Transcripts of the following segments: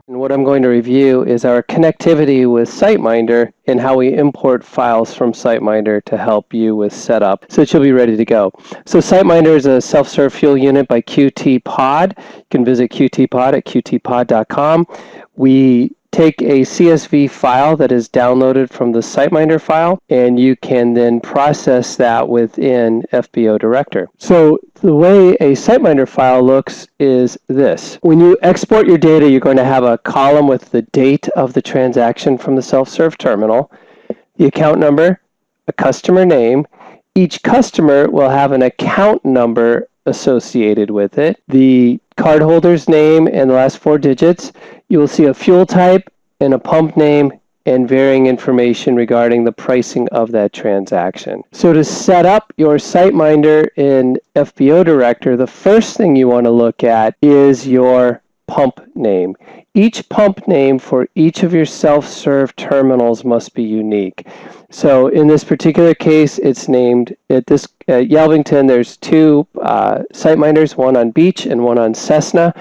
And what I'm going to review is our connectivity with SiteMinder and how we import files from SiteMinder to help you with setup so that you'll be ready to go. So SiteMinder is a self-serve fuel unit by QT Pod. You can visit QT Pod at qtpod.com. We take a CSV file that is downloaded from the SiteMinder file, and you can then process that within FBO Director. So the way a SiteMinder file looks is this. When you export your data, you're going to have a column with the date of the transaction from the self-serve terminal, the account number, a customer name. Each customer will have an account number associated with it, the cardholder's name and the last 4 digits. You will see a fuel type and a pump name and varying information regarding the pricing of that transaction. So to set up your SiteMinder in FBO Director, the first thing you want to look at is your pump name. Each pump name for each of your self-serve terminals must be unique. So in this particular case, it's named at Yelvington. There's 2 SiteMinders, one on Beach and one on Cessna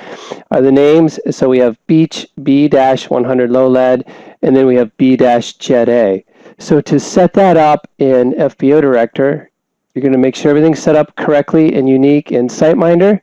are the names. So we have Beach B-100 low lead, and then we have B-Jet A. So to set that up in FBO Director, you're going to make sure everything's set up correctly and unique in SiteMinder.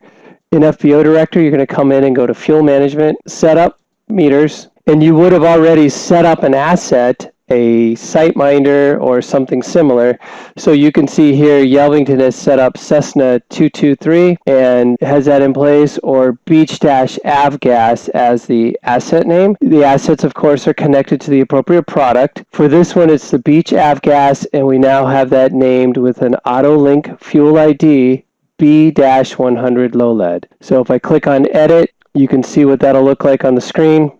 In FBO Director, you're going to come in and go to Fuel Management, Setup, Meters, and you would have already set up an asset, a SiteMinder or something similar. So you can see here Yelvington has set up Cessna 223 and has that in place, or Beach-Avgas as the asset name. The assets, of course, are connected to the appropriate product. For this one, it's the Beach-Avgas, and we now have that named with an AutoLink fuel ID B-100 low lead. So if I click on edit, you can see what that'll look like on the screen.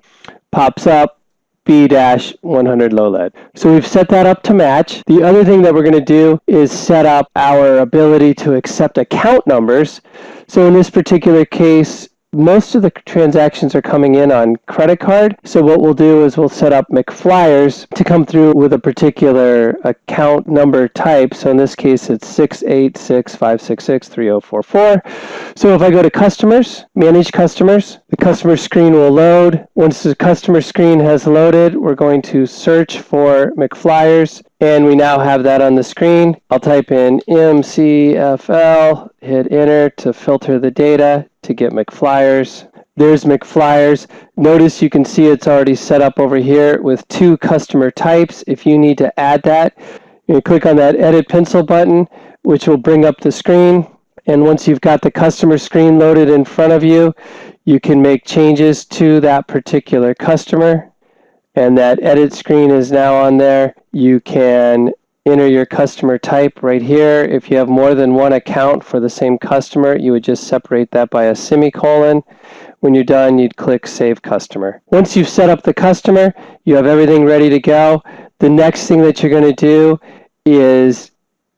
Pops up B-100 low lead. So we've set that up to match. The other thing that we're going to do is set up our ability to accept account numbers. So in this particular case, most of the transactions are coming in on credit card. So what we'll do is we'll set up McFlyers to come through with a particular account number type. So in this case, it's 686-566-3044. So if I go to Customers, Manage Customers, the customer screen will load. Once the customer screen has loaded, we're going to search for McFlyers, and we now have that on the screen. I'll type in MCFL, hit enter to filter the data to get McFlyers. There's McFlyers. Notice you can see it's already set up over here with 2 customer types. If you need to add that, you click on that Edit Pencil button, which will bring up the screen. And once you've got the customer screen loaded in front of you, you can make changes to that particular customer. And that edit screen is now on there. You can enter your customer type right here. If you have more than one account for the same customer, you would just separate that by a semicolon. When you're done, you'd click Save Customer. Once you've set up the customer, you have everything ready to go. The next thing that you're going to do is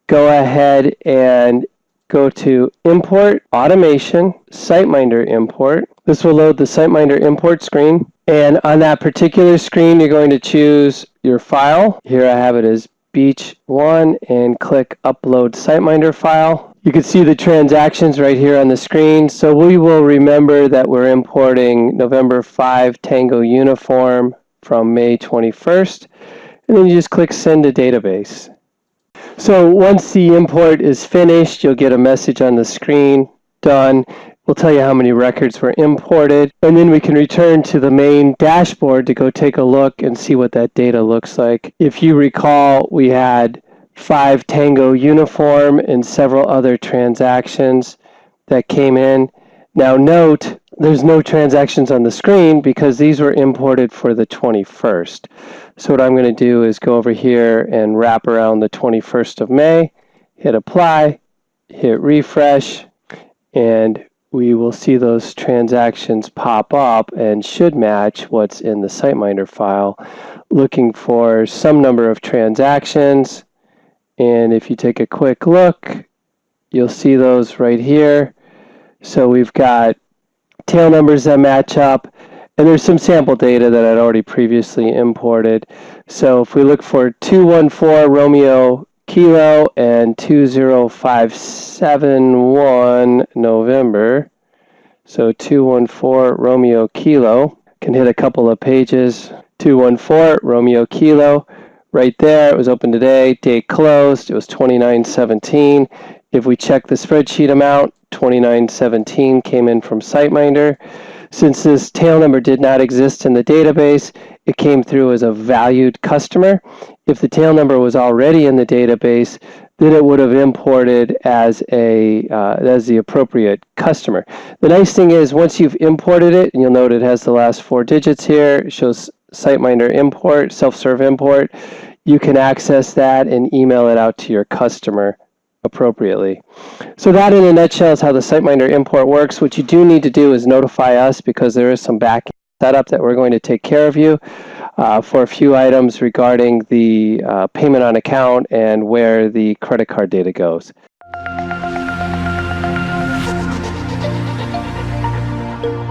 go ahead and go to Import, Automation, SiteMinder Import. This will load the SiteMinder import screen. And on that particular screen, you're going to choose your file. Here I have it as Beach 1, and click Upload SiteMinder File. You can see the transactions right here on the screen. So we will remember that we're importing November 5 Tango Uniform from May 21st. And then you just click Send to Database. So once the import is finished, you'll get a message on the screen, done. We'll tell you how many records were imported, and then we can return to the main dashboard to go take a look and see what that data looks like. If you recall, we had 5 Tango Uniform and several other transactions that came in. Now note, there's no transactions on the screen because these were imported for the 21st. So what I'm going to do is go over here and wrap around the 21st of May, hit apply, hit refresh, and we will see those transactions pop up and should match what's in the SiteMinder file. Looking for some number of transactions, and if you take a quick look, you'll see those right here. So we've got tail numbers that match up, and there's some sample data that I'd already previously imported. So if we look for 214 Romeo Kilo and 20571 November. So 214 Romeo Kilo. Can hit a couple of pages. 214 Romeo Kilo. Right there, it was open today. Date closed. It was 2917. If we check the spreadsheet amount, 2917 came in from SiteMinder. Since this tail number did not exist in the database, it came through as a valued customer. If the tail number was already in the database, then it would have imported as the appropriate customer. The nice thing is once you've imported it, and you'll note it has the last 4 digits here, it shows SiteMinder import, self-serve import, you can access that and email it out to your customer appropriately. So that in a nutshell is how the SiteMinder import works. What you do need to do is notify us because there is some back setup that we're going to take care of you for a few items regarding the payment on account and where the credit card data goes.